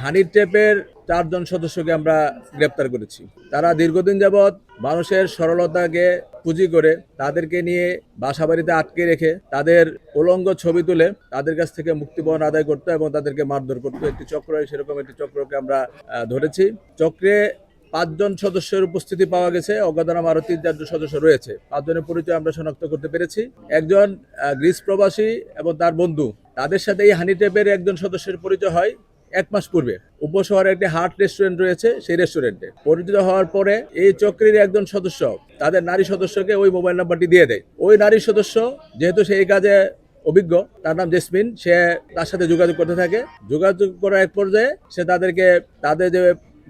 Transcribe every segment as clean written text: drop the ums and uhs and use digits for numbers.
হানি ট্র্যাপের 4 জন সদস্যকে আমরা গ্রেপ্তার করেছি। তারা দীর্ঘদিন যাবৎ মানুষের সরলতাকে পুঁজি করে তাদেরকে নিয়ে বাসাবাড়িতে আটকে রেখে তাদের উলঙ্গ ছবি তুলে তাদের কাছ থেকে মুক্তিপণ আদায় করতো এবং তাদেরকে মারধর করতো। একটি চক্র, সেরকম একটি চক্রকে আমরা ধরেছি। চক্রে 5 জন সদস্যের উপস্থিতি পাওয়া গেছে, অজ্ঞাতনামা আরো 3-4 জন সদস্য রয়েছে। 5 জনের পরিচয় আমরা শনাক্ত করতে পেরেছি। একজন গ্রিস প্রবাসী এবং তার বন্ধু, তাদের সাথে এই হানি ট্র্যাপের একজন সদস্যের পরিচয় হয় 1 মাস পূর্বে। উপশহরে একটি হার্ট রেস্টুরেন্ট রয়েছে, সেই রেস্টুরেন্টে পরিচিত হওয়ার পরে এই চক্রের একজন সদস্য তাদের নারী সদস্যকে ওই মোবাইল নাম্বারটি দিয়ে দেয়। ওই নারী সদস্য যেহেতু সেই কাজে অভিজ্ঞ, তার নাম জেসমিন, সে তার সাথে যোগাযোগ করতে থাকে। যোগাযোগ করার এক পর্যায়ে সে তাদেরকে তাদের যে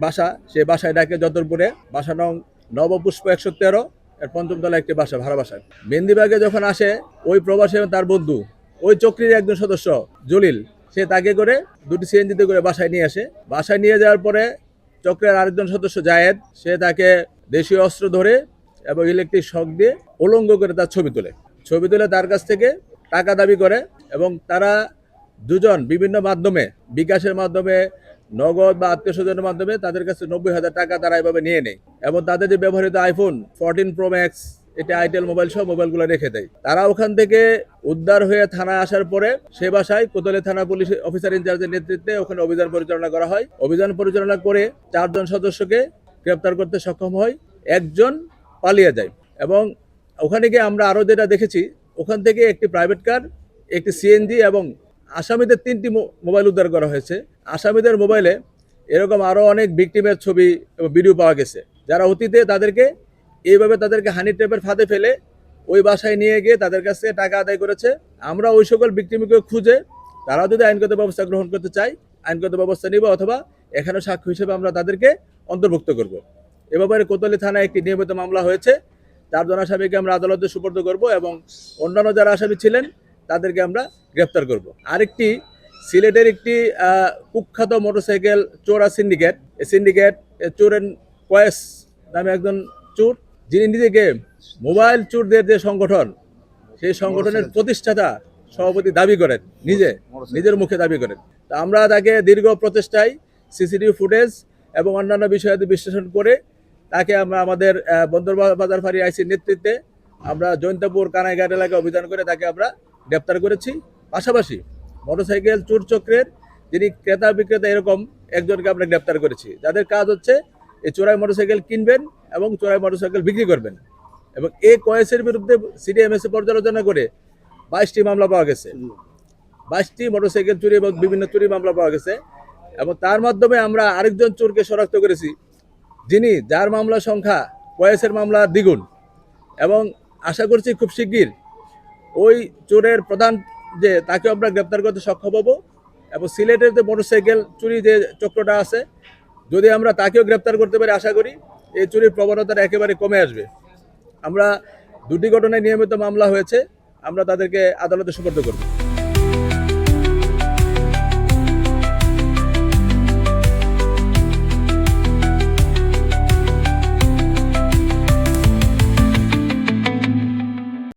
বাসা, সেই বাসায় ডাকে যতরপুরে, বাসা নং নবপুষ্প 113 এর 5ম তলা একটি বাসা, ভাড়া বাসা। মেহেন্দিবাগে যখন আসে ওই প্রবাসী এবং তার বন্ধু, ওই চক্রীর একজন সদস্য জলিল, সে তাকে করে 2টি সিএনজিতে করে বাসায় নিয়ে আসে। বাসায় নিয়ে যাওয়ার পরে চক্রের আরেকজন সদস্য জায়েদ, সে তাকে দেশীয় অস্ত্র ধরে এবং ইলেকট্রিক শক দিয়ে উলঙ্গ করে তার ছবি তুলে তার কাছ থেকে টাকা দাবি করে এবং তারা দুজন বিভিন্ন মাধ্যমে, বিকাশের মাধ্যমে, নগদ বা আত্মীয় স্বজনের মাধ্যমে তাদের কাছে 90,000 টাকা তারা এভাবে নিয়ে নেয় এবং তাদের যে ব্যবহৃত আইফোন 14 প্রো ম্যাক্স, এটা আইটেল মোবাইল সহ মোবাইলগুলো রেখে দেয়। তারা ওখান থেকে উদ্ধার হয়ে থানায় আসার পরে সে বাসায় কোতোয়ালি থানা পুলিশ অফিসার ইনচার্জের নেতৃত্বে ওখানে অভিযান পরিচালনা করা হয়। অভিযান পরিচালনা করে 4 জন সদস্যকে গ্রেপ্তার করতে সক্ষম হয়। একজন পালিয়ে যায় এবং ওখানে গিয়ে আমরা আরও যেটা দেখেছি, ওখান থেকে একটি প্রাইভেট কার, একটি সিএনজি এবং আসামিদের 3টি মোবাইল উদ্ধার করা হয়েছে। আসামিদের মোবাইলে এরকম আরও অনেক ভিকটিমের ছবি এবং ভিডিও পাওয়া গেছে, যারা অতীতে তাদেরকে হানি ট্র্যাপের ফাঁদে ফেলে ওই বাসায় নিয়ে গিয়ে তাদের কাছে টাকা আদায় করেছে। আমরা ওই সকল ভিকটিমকে খুঁজে, তারা যদি আইনগত ব্যবস্থা গ্রহণ করতে চায় আইনগত ব্যবস্থা নিব, অথবা এখানে সাক্ষ্য হিসেবে আমরা তাদেরকে অন্তর্ভুক্ত করব। এ ব্যাপারে কোতোয়ালি থানায় একটি নিয়মিত মামলা হয়েছে। 4 জন আসামিকে আমরা আদালতে সুপর্দ করব এবং অন্যান্য যারা আসামি ছিলেন তাদেরকে আমরা গ্রেপ্তার করব। আরেকটি সিলেটের একটি কুখ্যাত মোটরসাইকেল চোরা সিন্ডিকেট, এই সিন্ডিকেট চোরের কয়েস নামে একজন চোর, যিনি নিজেকে মোবাইল চোরদের যে সংগঠন, সেই সংগঠনের প্রতিষ্ঠাতা সভাপতি দাবি করেন, নিজের মুখে দাবি করেন। তা আমরা তাকে দীর্ঘ প্রচেষ্টায় সিসিটিভি ফুটেজ এবং অন্যান্য বিষয়াদি বিশ্লেষণ করে তাকে আমরা আমাদের বন্দরবাজার ফাঁড়ি আইসির নেতৃত্বে আমরা জৈন্তাপুর কানাইঘাট এলাকায় অভিযান করে তাকে আমরা গ্রেপ্তার করেছি। পাশাপাশি মোটরসাইকেল চোর চক্রের যিনি ক্রেতা বিক্রেতা এরকম একজনকে আমরা গ্রেপ্তার করেছি, যাদের কাজ হচ্ছে এই চোরাই মোটরসাইকেল কিনবেন এবং চোরাই মোটরসাইকেল বিক্রি করবেন। এবং এই কয়েসের বিরুদ্ধে সিডিএমএসএ পর্যালোচনা করে 22টি মামলা পাওয়া গেছে, 22টি মোটরসাইকেল চুরি এবং বিভিন্ন চুরি মামলা পাওয়া গেছে। এবং তার মাধ্যমে আমরা আরেকজন চোরকে শনাক্ত করেছি, যার মামলা সংখ্যা কয়েসের মামলা দ্বিগুণ, এবং আশা করছি খুব শিগগির ওই চোরের প্রধান যে তাকে আমরা গ্রেপ্তার করতে সক্ষম হব। এবং সিলেটের যে মোটরসাইকেল চুরি যে চক্রটা আছে, যদি আমরা তাকেও গ্রেপ্তার করতে পারি, আশা করি এই চুরির প্রবণতাটা একেবারে কমে আসবে। আমরা 2টি ঘটনায় নিয়মিত মামলা হয়েছে, আমরা তাদেরকে আদালতে সুপর্দ করব।